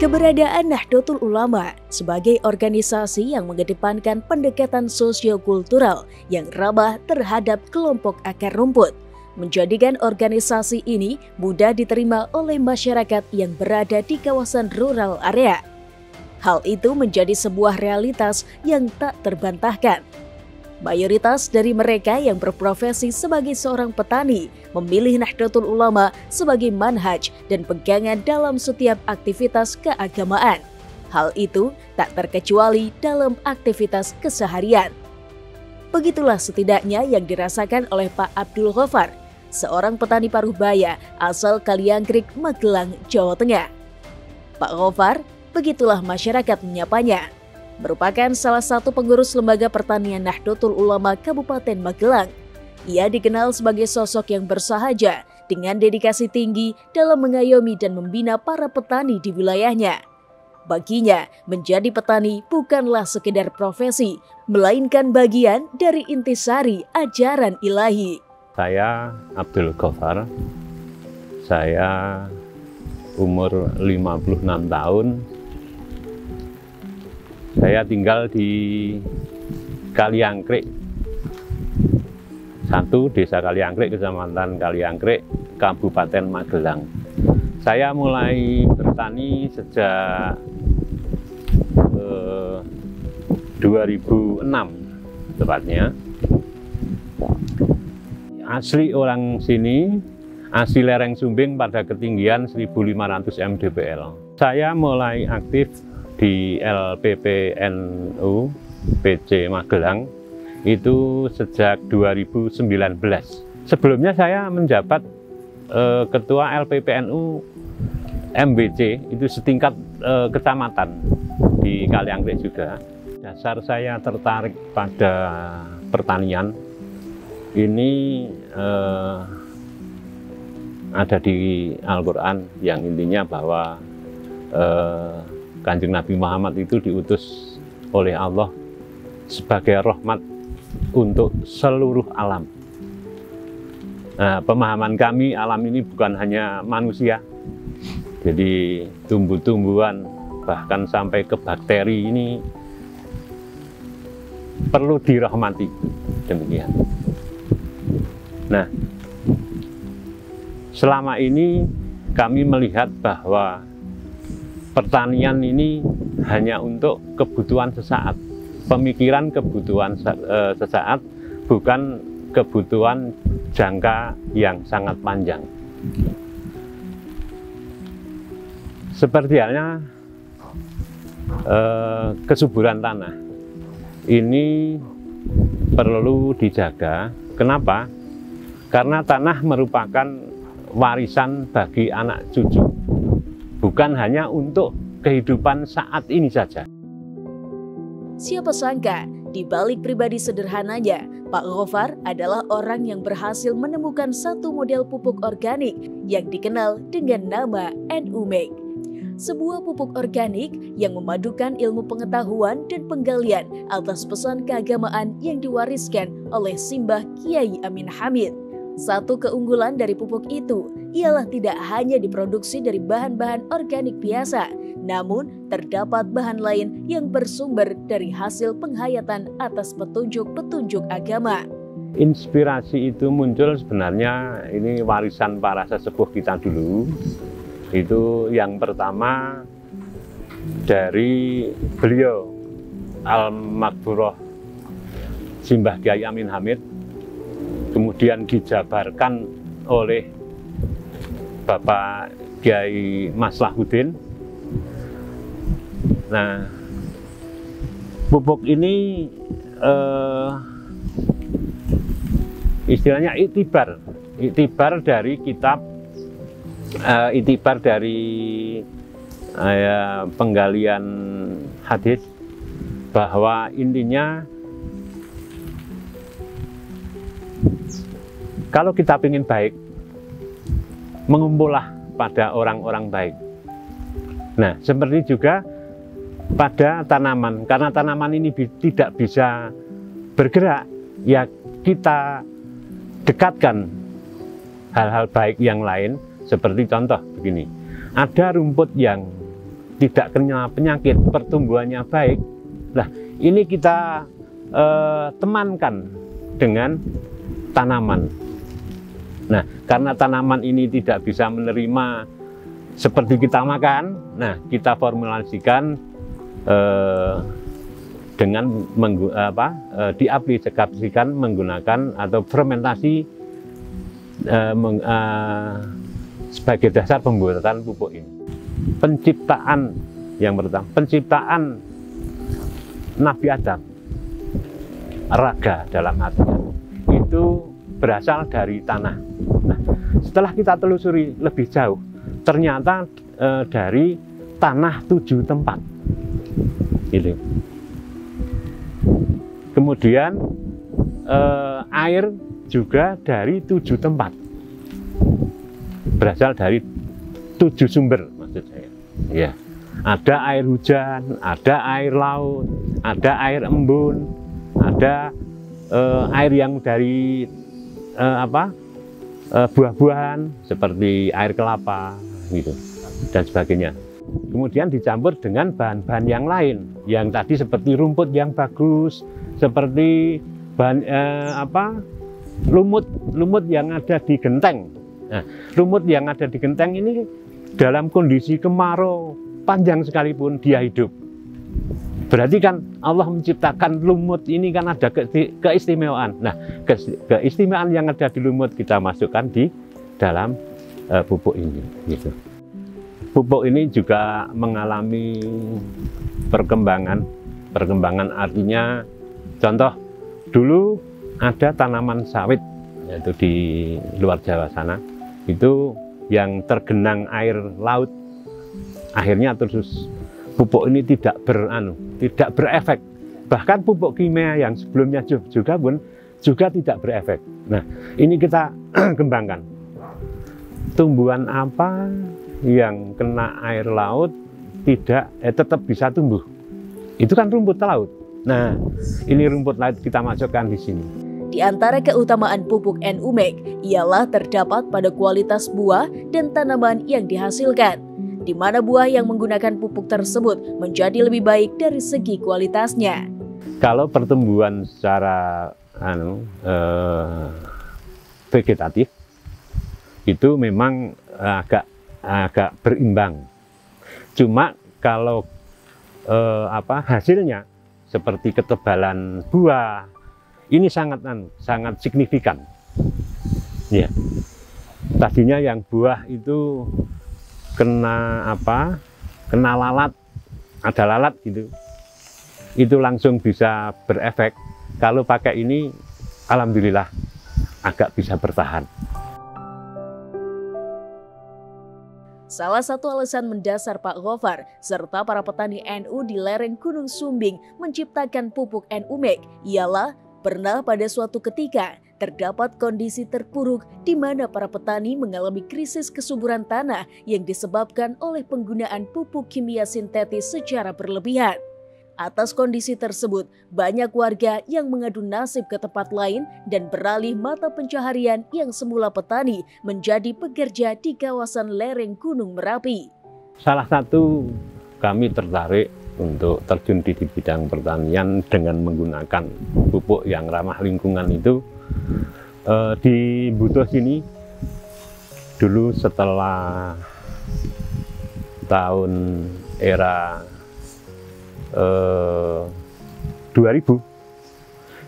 Keberadaan Nahdlatul Ulama sebagai organisasi yang mengedepankan pendekatan sosio-kultural yang ramah terhadap kelompok akar rumput menjadikan organisasi ini mudah diterima oleh masyarakat yang berada di kawasan rural area. Hal itu menjadi sebuah realitas yang tak terbantahkan. Mayoritas dari mereka yang berprofesi sebagai seorang petani memilih Nahdlatul Ulama sebagai manhaj dan pegangan dalam setiap aktivitas keagamaan. Hal itu tak terkecuali dalam aktivitas keseharian. Begitulah setidaknya yang dirasakan oleh Pak Abdul Ghaffar, seorang petani paruh baya asal Kaliangkrik, Magelang, Jawa Tengah. Pak Ghaffar, begitulah masyarakat menyapanya, merupakan salah satu pengurus Lembaga Pertanian Nahdlatul Ulama Kabupaten Magelang. Ia dikenal sebagai sosok yang bersahaja dengan dedikasi tinggi dalam mengayomi dan membina para petani di wilayahnya. Baginya, menjadi petani bukanlah sekedar profesi, melainkan bagian dari intisari ajaran ilahi. Saya Abdul Ghaffar, saya umur 56 tahun. Saya tinggal di Kaliangkrik, Desa Kaliangkrik, Kecamatan Kaliangkrik, Kabupaten Magelang. Saya mulai bertani sejak 2006 tepatnya. Asli orang sini, asli lereng Sumbing pada ketinggian 1500 mdpl. Saya mulai aktif di LPPNU PC Magelang itu sejak 2019. Sebelumnya saya menjabat ketua LPPNU MBC, itu setingkat kecamatan di Kaliangkrik juga. Dasar saya tertarik pada pertanian ini ada di Al-Quran yang intinya bahwa Kanjeng Nabi Muhammad itu diutus oleh Allah sebagai rahmat untuk seluruh alam. Nah, pemahaman kami, alam ini bukan hanya manusia, jadi tumbuh-tumbuhan bahkan sampai ke bakteri ini perlu dirahmati, demikian. Nah, selama ini kami melihat bahwa pertanian ini hanya untuk kebutuhan sesaat, pemikiran kebutuhan sesaat, bukan kebutuhan jangka yang sangat panjang. Seperti halnya kesuburan tanah, ini perlu dijaga. Kenapa? Karena tanah merupakan warisan bagi anak cucu, bukan hanya untuk kehidupan saat ini saja. Siapa sangka, di balik pribadi sederhananya, Pak Ghaffar adalah orang yang berhasil menemukan satu model pupuk organik yang dikenal dengan nama NUMEG. Sebuah pupuk organik yang memadukan ilmu pengetahuan dan penggalian atas pesan keagamaan yang diwariskan oleh Simbah Kiai Amin Hamid. Satu keunggulan dari pupuk itu ialah tidak hanya diproduksi dari bahan-bahan organik biasa, namun terdapat bahan lain yang bersumber dari hasil penghayatan atas petunjuk-petunjuk agama. Inspirasi itu muncul sebenarnya ini warisan para sesepuh kita dulu. Itu yang pertama dari beliau Al-Makburoh Simbah Kiai Amin Hamid, kemudian dijabarkan oleh Bapak Kiai Maslahuddin. Nah, pupuk ini istilahnya itibar dari kitab, itibar dari penggalian hadis, bahwa intinya kalau kita ingin baik, mengumpullah pada orang-orang baik. Nah, seperti juga pada tanaman, karena tanaman ini tidak bisa bergerak, ya kita dekatkan hal-hal baik yang lain. Seperti contoh begini, ada rumput yang tidak kena penyakit, pertumbuhannya baik. Nah, ini kita temankan dengan tanaman. Nah, karena tanaman ini tidak bisa menerima seperti kita makan, nah kita formulasikan dengan diaplikasikan menggunakan atau fermentasi sebagai dasar pembuatan pupuk ini. Penciptaan yang pertama, penciptaan Nabi Adam, raga dalam artinya itu berasal dari tanah. Nah, setelah kita telusuri lebih jauh, ternyata dari tanah 7 tempat. Gitu. Kemudian air juga dari 7 tempat, berasal dari 7 sumber maksud saya. Ya, ada air hujan, ada air laut, ada air embun, ada air yang dari buah-buahan seperti air kelapa gitu dan sebagainya. Kemudian dicampur dengan bahan-bahan yang lain, yang tadi seperti rumput yang bagus, seperti bahan lumut yang ada di genteng. Nah, lumut yang ada di genteng ini dalam kondisi kemarau panjang sekalipun dia hidup. Berarti kan Allah menciptakan lumut ini kan ada keistimewaan. Nah, keistimewaan yang ada di lumut kita masukkan di dalam pupuk ini. Gitu. Pupuk ini juga mengalami perkembangan. Perkembangan artinya, contoh dulu ada tanaman sawit, yaitu di luar Jawa sana, itu yang tergenang air laut, akhirnya terus pupuk ini tidak berefek. Bahkan pupuk kimia yang sebelumnya juga pun juga tidak berefek. Nah, ini kita kembangkan. Tumbuhan apa yang kena air laut tetap bisa tumbuh? Itu kan rumput laut. Nah, ini rumput laut kita masukkan di sini. Di antara keutamaan pupuk NUMEK ialah terdapat pada kualitas buah dan tanaman yang dihasilkan, di mana buah yang menggunakan pupuk tersebut menjadi lebih baik dari segi kualitasnya. Kalau pertumbuhan secara vegetatif itu memang agak berimbang. Cuma kalau hasilnya seperti ketebalan buah ini sangat signifikan. Ya. Tadinya yang buah itu kena lalat, ada lalat gitu, itu langsung bisa berefek. Kalau pakai ini, alhamdulillah agak bisa bertahan. Salah satu alasan mendasar Pak Gofar serta para petani NU di lereng Gunung Sumbing menciptakan pupuk NUMEK ialah pernah pada suatu ketika terdapat kondisi terpuruk di mana para petani mengalami krisis kesuburan tanah yang disebabkan oleh penggunaan pupuk kimia sintetis secara berlebihan. Atas kondisi tersebut, banyak warga yang mengadu nasib ke tempat lain dan beralih mata pencaharian yang semula petani menjadi pekerja di kawasan lereng Gunung Merapi. Salah satu kami tertarik untuk terjun di bidang pertanian dengan menggunakan pupuk yang ramah lingkungan itu di Butuh sini. Dulu setelah tahun era 2000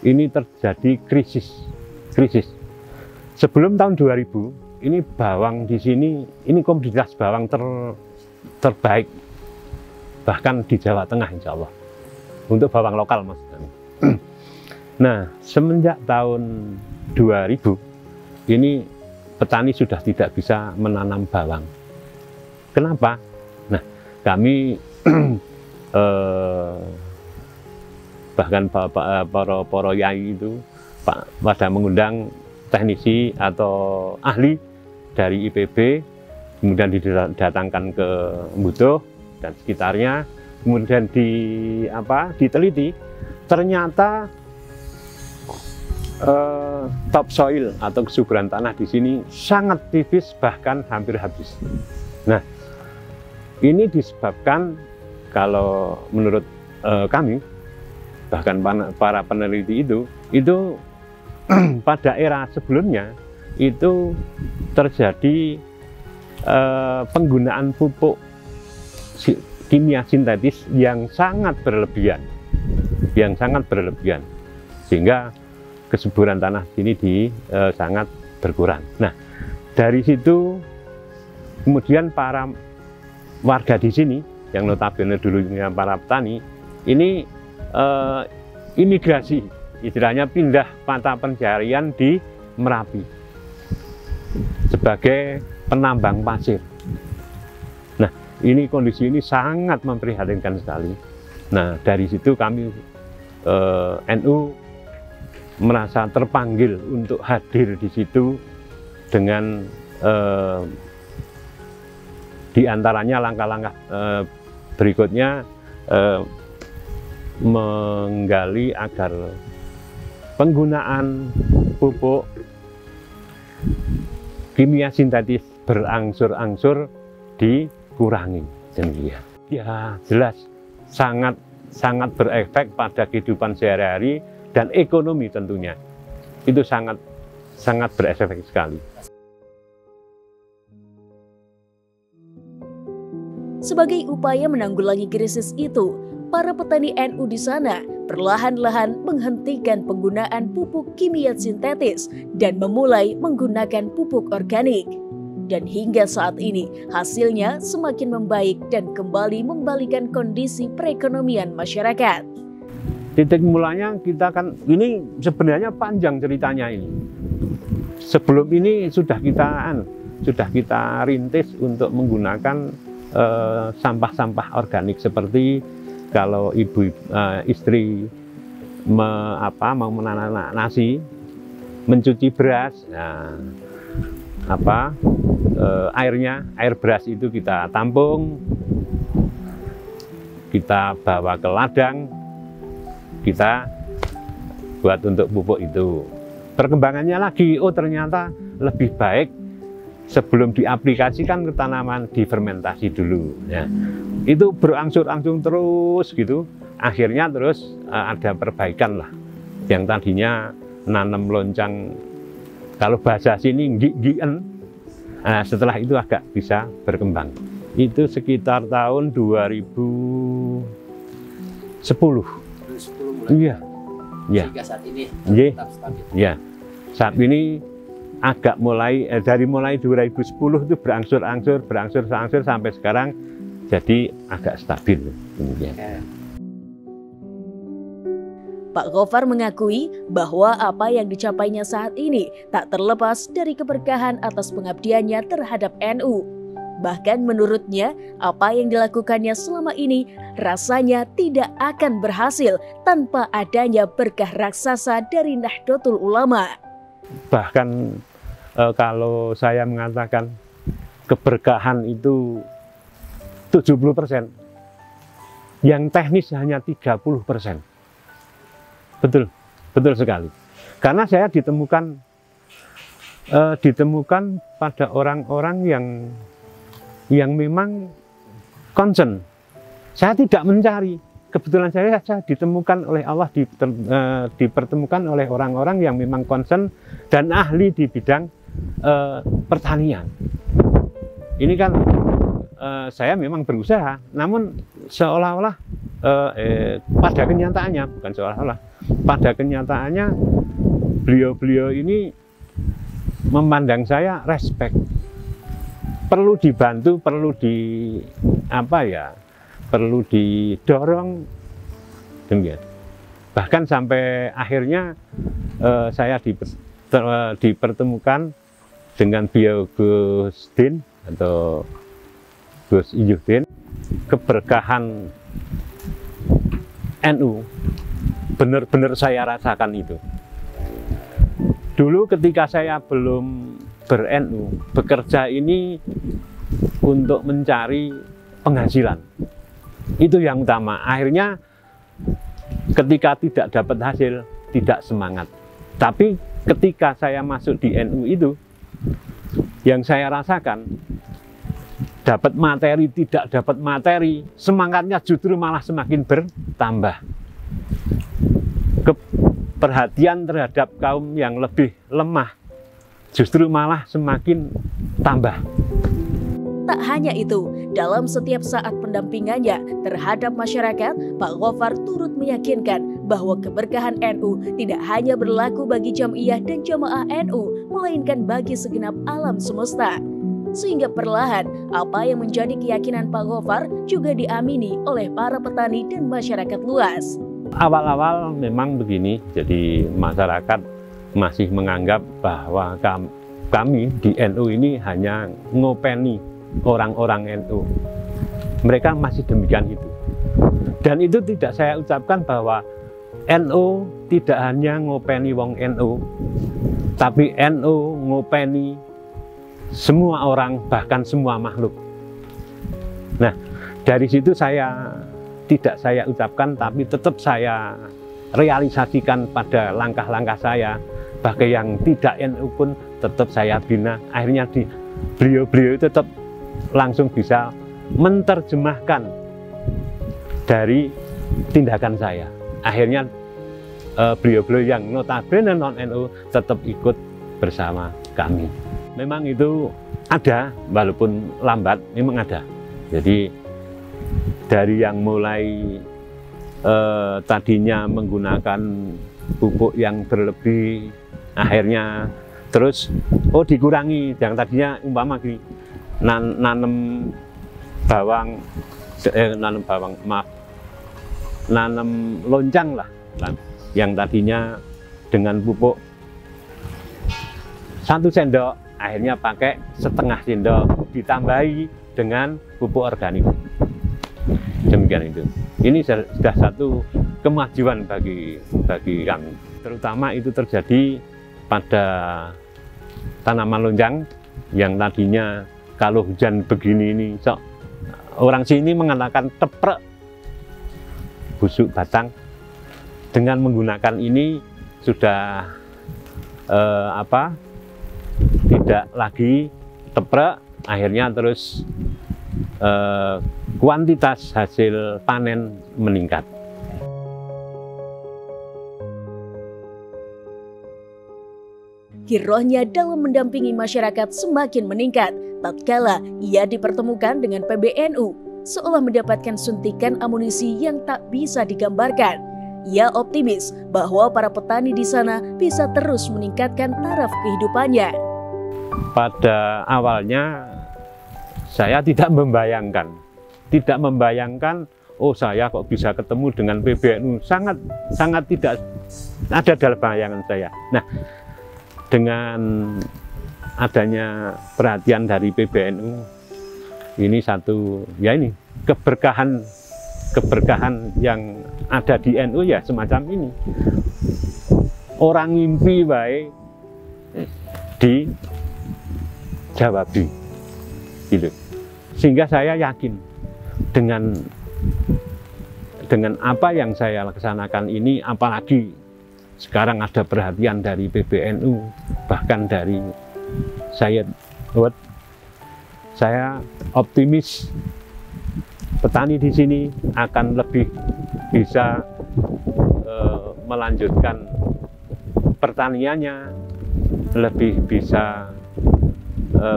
ini terjadi krisis. Sebelum tahun 2000 ini bawang di sini, ini komoditas bawang terbaik bahkan di Jawa Tengah insya Allah untuk bawang lokal mas. Nah, semenjak tahun 2000 ini petani sudah tidak bisa menanam bawang. Kenapa? Nah, kami bahkan para yai itu pada mengundang teknisi atau ahli dari IPB, kemudian didatangkan ke Butuh dan sekitarnya, kemudian diteliti, ternyata topsoil atau kesuburan tanah di sini sangat tipis, bahkan hampir habis. Nah, Ini disebabkan kalau menurut kami, bahkan para peneliti itu pada era sebelumnya itu terjadi penggunaan pupuk kimia sintetis yang sangat berlebihan, sehingga kesuburan tanah sini sangat berkurang. Nah, dari situ kemudian para warga di sini yang notabene dulunya para petani ini imigrasi, istilahnya pindah mata pencaharian di Merapi sebagai penambang pasir. Nah, kondisi ini sangat memprihatinkan sekali. Nah, dari situ kami NU merasa terpanggil untuk hadir di situ dengan di antaranya langkah-langkah berikutnya menggali agar penggunaan pupuk kimia sintetis berangsur-angsur dikurangi. Demikian. Ya, jelas sangat berefek pada kehidupan sehari-hari dan ekonomi tentunya. Itu sangat berefek sekali. Sebagai upaya menanggulangi krisis itu, para petani NU di sana perlahan-lahan menghentikan penggunaan pupuk kimia sintetis dan memulai menggunakan pupuk organik. Dan hingga saat ini, hasilnya semakin membaik dan kembali membalikan kondisi perekonomian masyarakat. Titik mulanya kita kan, ini sebenarnya panjang ceritanya ini. Sebelum ini sudah kita rintis untuk menggunakan sampah-sampah organik, seperti kalau istri mau menanam nasi, mencuci beras, air beras itu kita tampung, kita bawa ke ladang, kita buat untuk pupuk itu. Perkembangannya lagi, ternyata lebih baik sebelum diaplikasikan ke tanaman difermentasi dulu. Ya. Itu berangsur-angsur terus gitu. Akhirnya terus ada perbaikan lah. Yang tadinya nanam loncang, kalau bahasa sini nggi-nggian, setelah itu agak bisa berkembang. Itu sekitar tahun 2010. Iya. Ya. Sehingga saat ini tetap stabil. Ya. Saat ini agak mulai 2010 itu berangsur-angsur sampai sekarang jadi agak stabil. Pak Gofar mengakui bahwa apa yang dicapainya saat ini tak terlepas dari keberkahan atas pengabdiannya terhadap NU. Bahkan menurutnya, apa yang dilakukannya selama ini rasanya tidak akan berhasil tanpa adanya berkah raksasa dari Nahdlatul Ulama. Bahkan kalau saya mengatakan keberkahan itu 70%, yang teknis hanya 30%. Betul sekali. Karena saya ditemukan pada orang-orang yang memang concern. Saya tidak mencari. Kebetulan saya ditemukan oleh Allah, dipertemukan oleh orang-orang yang memang concern dan ahli di bidang pertanian. Ini kan saya memang berusaha, namun seolah-olah pada kenyataannya, bukan seolah-olah, pada kenyataannya beliau-beliau ini memandang saya respect. Perlu dibantu, perlu didorong, demikian. Bahkan sampai akhirnya saya dipertemukan dengan beliau Gus Din atau Gus Iyuddin. Keberkahan NU benar-benar saya rasakan itu. Dulu ketika saya belum ber-NU, bekerja ini untuk mencari penghasilan. Itu yang utama. Akhirnya ketika tidak dapat hasil, tidak semangat. Tapi ketika saya masuk di NU itu, yang saya rasakan dapat materi, tidak dapat materi, semangatnya justru malah semakin bertambah. Perhatian terhadap kaum yang lebih lemah justru malah semakin tambah. Tak hanya itu, dalam setiap saat pendampingannya terhadap masyarakat, Pak Gofar turut meyakinkan bahwa keberkahan NU tidak hanya berlaku bagi jamiah dan jamaah NU, melainkan bagi segenap alam semesta. Sehingga perlahan, apa yang menjadi keyakinan Pak Gofar juga diamini oleh para petani dan masyarakat luas. Awal-awal memang begini, jadi masyarakat masih menganggap bahwa kami di NU ini hanya ngopeni orang-orang NU. Mereka masih demikian itu. Dan itu tidak saya ucapkan bahwa NU tidak hanya ngopeni wong NU, tapi NU ngopeni semua orang, bahkan semua makhluk. Nah, dari situ tidak saya ucapkan, tapi tetap saya realisasikan pada langkah-langkah saya. Bagi yang tidak NU pun tetap saya bina. Akhirnya beliau-beliau tetap langsung bisa menerjemahkan dari tindakan saya. Akhirnya beliau-beliau yang notabene non-NU tetap ikut bersama kami. Memang itu ada, walaupun lambat, memang ada. Jadi dari yang mulai tadinya menggunakan pupuk yang berlebih, akhirnya terus dikurangi. Yang tadinya umpama gini, nanam loncang lah, yang tadinya dengan pupuk 1 sendok, akhirnya pakai setengah sendok, ditambahi dengan pupuk organik. Demikian itu. Ini sudah satu kemajuan bagi kami. Terutama itu terjadi pada tanaman lonjang yang tadinya kalau hujan begini ini, orang sini mengatakan teprek busuk batang. Dengan menggunakan ini sudah tidak lagi teprek, akhirnya terus kuantitas hasil panen meningkat. Girohnya dalam mendampingi masyarakat semakin meningkat tatkala ia dipertemukan dengan PBNU, seolah mendapatkan suntikan amunisi yang tak bisa digambarkan. Ia optimis bahwa para petani di sana bisa terus meningkatkan taraf kehidupannya. Pada awalnya saya tidak membayangkan, saya kok bisa ketemu dengan PBNU, sangat tidak ada dalam bayangan saya. Nah, dengan adanya perhatian dari PBNU, ini satu, ya ini keberkahan yang ada di NU ya semacam ini. Orang ngimpi baik dijawabi, gitu. Sehingga saya yakin dengan apa yang saya laksanakan ini, apalagi sekarang ada perhatian dari PBNU, bahkan dari Syed Hud, saya optimis petani di sini akan lebih bisa melanjutkan pertaniannya, lebih bisa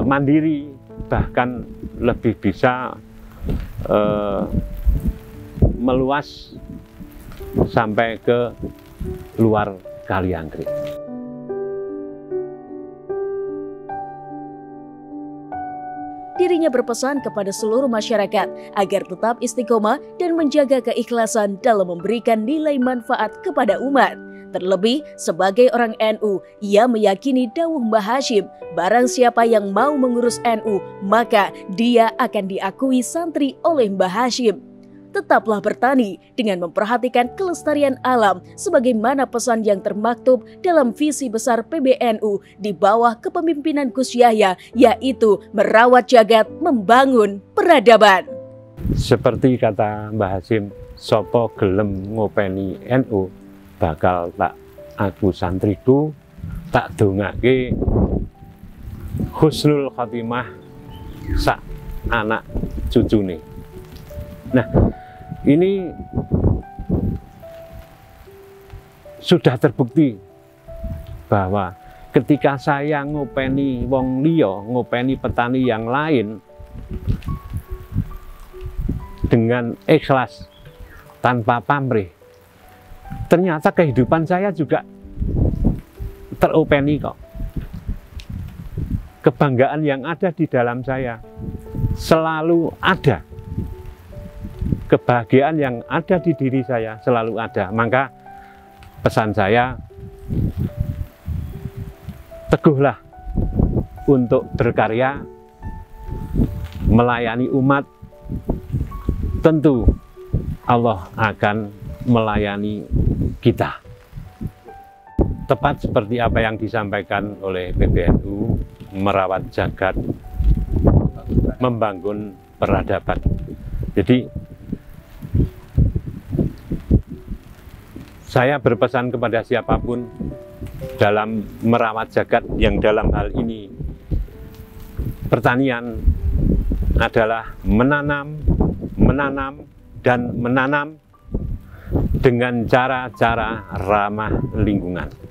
mandiri, bahkan lebih bisa meluas sampai ke luar Kaliangkrik. Dirinya berpesan kepada seluruh masyarakat agar tetap istiqomah dan menjaga keikhlasan dalam memberikan nilai manfaat kepada umat. Terlebih, sebagai orang NU, ia meyakini dawuh Mbah Hashim, barang siapa yang mau mengurus NU, maka dia akan diakui santri oleh Mbah Hashim. Tetaplah bertani dengan memperhatikan kelestarian alam sebagaimana pesan yang termaktub dalam visi besar PBNU di bawah kepemimpinan Gus Yahya, yaitu merawat jagat, membangun peradaban. Seperti kata Mbah Hashim, sopo gelem ngopeni NU bakal tak aku santriku, tak dongake husnul khotimah sak anak cucu nih. Nah, ini sudah terbukti bahwa ketika saya ngopeni wong liya, ngopeni petani yang lain dengan ikhlas tanpa pamrih, ternyata kehidupan saya juga teropeni kok. Kebanggaan yang ada di dalam saya selalu ada. Kebahagiaan yang ada di diri saya selalu ada. Maka pesan saya, teguhlah untuk berkarya, melayani umat. Tentu Allah akan melayani kita. Tepat seperti apa yang disampaikan oleh PBNU, merawat jagat, membangun peradaban. Jadi saya berpesan kepada siapapun dalam merawat jagat, yang dalam hal ini pertanian adalah menanam, dan menanam dengan cara-cara ramah lingkungan.